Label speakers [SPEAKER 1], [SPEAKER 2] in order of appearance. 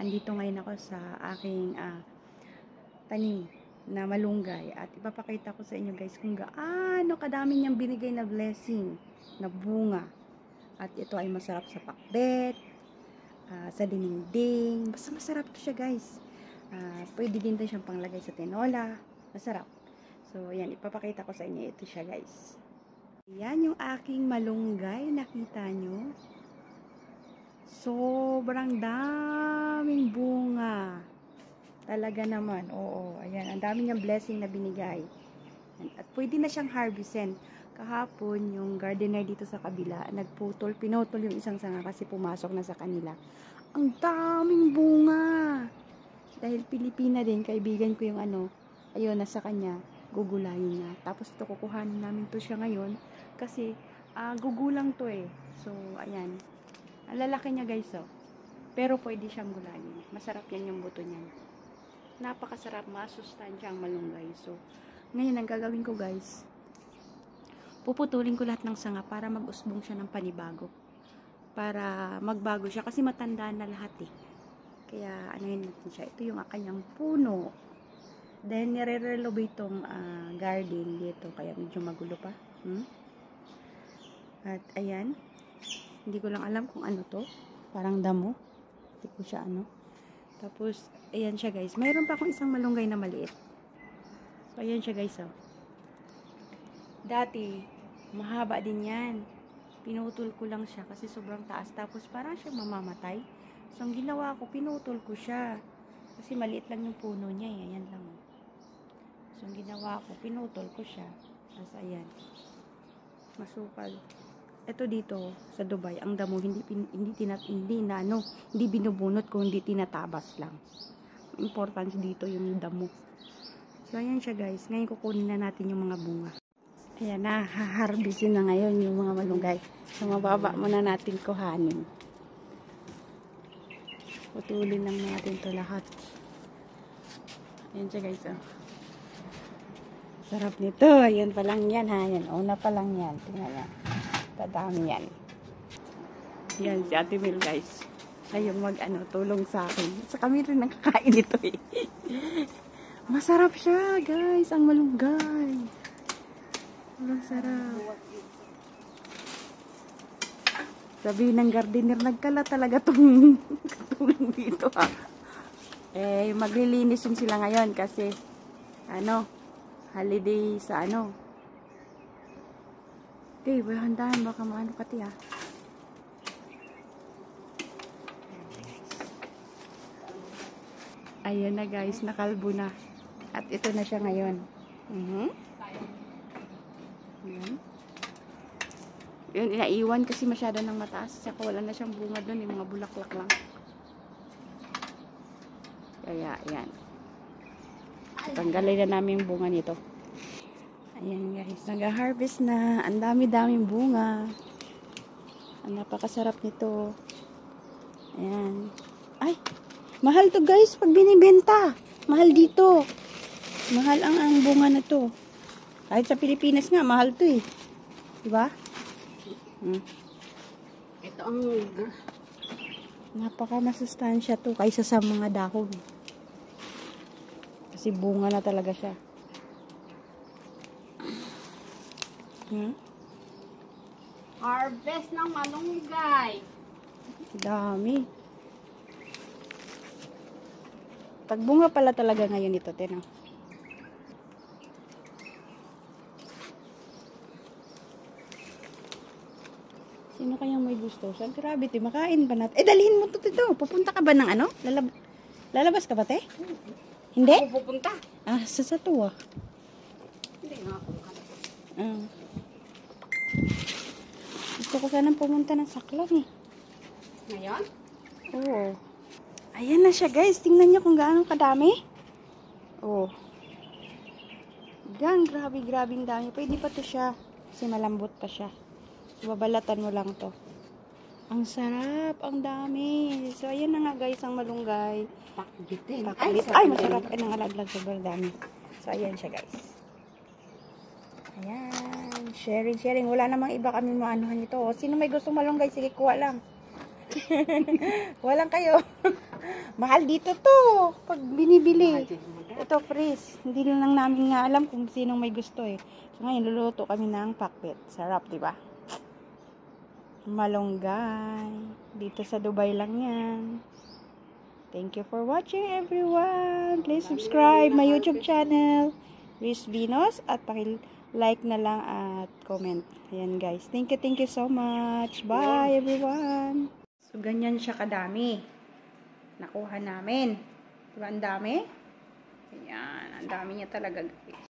[SPEAKER 1] andito ngayon ako sa aking tanim na malunggay at ipapakita ko sa inyo guys kung gaano kadami niyang binigay na blessing na bunga. At ito ay masarap sa pakbet, sa dinding, basta masarap to siya guys. Pwede din to siyang panglagay sa tinola, masarap. So ayan, ipapakita ko sa inyo ito siya guys. Ayan yung aking malunggay, nakita nyo? Sobrang daming bunga. Talaga naman, oo. Ayan, ang dami niyang blessing na binigay. At pwede na siyang harvestin. Kahapon, yung gardener dito sa kabila, pinutol yung isang sanga kasi pumasok na sa kanila. Ang daming bunga. Dahil Pilipina din, kaibigan ko yung ayun, nasa kanya, gugulayin niya. Tapos ito, kukuhanin namin to siya ngayon kasi gugulang to eh. So, ayan. Ang lalaki niya guys, oh. Pero pwede siyang gulayin. Masarap yan yung buto niya. Napakasarap, masustansyang malunggay. So, ngayon ang gagawin ko guys, puputulin ko lahat ng sanga para mag-usbong siya ng panibago. Para magbago siya kasi matanda na lahat eh. Kaya anuhin natin siya. Ito yung kanyang puno. Then nire-renovate tong garden dito. Kaya medyo magulo pa. At ayan. Hindi ko lang alam kung ano to. Parang damo. Hindi ko siya Tapos, ayan siya guys. Mayroon pa akong isang malunggay na maliit. So, ayan siya guys. Oh. Dati, mahaba din yan. Pinutol ko lang siya kasi sobrang taas. Tapos, parang siya mamamatay. So, ang ginawa ko, pinutol ko siya. Kasi maliit lang yung puno niya. Ayan lang. So, ang ginawa ko, pinutol ko siya. Tapos, ayan. Masukal. Ito dito sa Dubai, ang damo hindi binubunot kung hindi tinatabas lang. Importance dito yung damo. So ayan siya guys. Ngayon kukunin na natin yung mga bunga. Ayan na, haharbisin na ngayon yung mga malunggay. So mababa muna natin kuhanin. Putulin lang natin to lahat. Ayan siya guys. Oh. Sarap nito. Ayan pa lang yan ha. Ayan, una pa lang yan. Tingnan yan. Kadami yan. Yan si Ate Mel guys. Ngayong tulong sa akin. Sa kami rin nakakain ito eh. Masarap siya guys. Ang malunggay. Walang sarap. Sabi ng gardener, nagkala talaga tong tulong dito ha. Eh, maglilinis din sila ngayon kasi holiday sa Okay, handahan baka maano kati ha. Ayan na guys, nakalbo na. At ito na siya ngayon. Ayan. Yun, inaiwan kasi masyado ng mataas. Saka wala na siyang bunga doon, yung mga bulaklak lang. Kaya, ayan. Tanggalin na namin yung bunga nito. Ayan guys, nag-harvest na. Ang dami-daming bunga. Ang napakasarap nito. Ayan. Ay, mahal to guys pag binibenta. Mahal dito. Mahal ang bunga na to. Kahit sa Pilipinas nga, mahal to eh. Diba?
[SPEAKER 2] Ito ang
[SPEAKER 1] napaka-masustansya to kaysa sa mga dahon. Kasi bunga na talaga siya.
[SPEAKER 2] harvest ng malunggay.
[SPEAKER 1] Dami. Tagbunga pala talaga ngayon ito, tino. Sino kayang may gusto? Saan grabe, makain ba natin? Dalhin mo to, tito. Pupunta ka ba ng lalabas ka ba, te? Hindi?
[SPEAKER 2] Ako pupunta.
[SPEAKER 1] Sa tuwa.
[SPEAKER 2] Hindi nga ako.
[SPEAKER 1] Gusto ko sanang pumunta ng Saklan eh.
[SPEAKER 2] Ngayon?
[SPEAKER 1] Oo. Ayan na siya guys. Tingnan niyo kung gaano kadami. Oo. Grabing dami. Pwede pa to siya. Kasi malambot pa siya. Babalatan mo lang to. Ang sarap. Ang dami. So ayan na nga guys ang malunggay.
[SPEAKER 2] Paklitin.
[SPEAKER 1] Ay, masarap. Ay, nangalaglag. Sobrang dami. So ayan siya guys. Ayan. Sharing. Wala namang iba kami maanuhan ito. Sino may gustong malunggay? Sige, kuha lang. Walang kayo. Mahal dito to. Pag binibili. Ito, freeze. Hindi lang namin nga alam kung sinong may gusto eh. So, ngayon, luluto kami ng pakbet. Sarap, di ba? Malunggay. Dito sa Dubai lang yan. Thank you for watching, everyone. Please subscribe my YouTube channel, Riz Venus, at paki-like na lang at comment. Ayan, guys. Thank you so much. Bye, everyone. So, ganyan siya kadami. Nakuha namin. Diba, ang dami? Ayan, ang dami niya talaga, guys.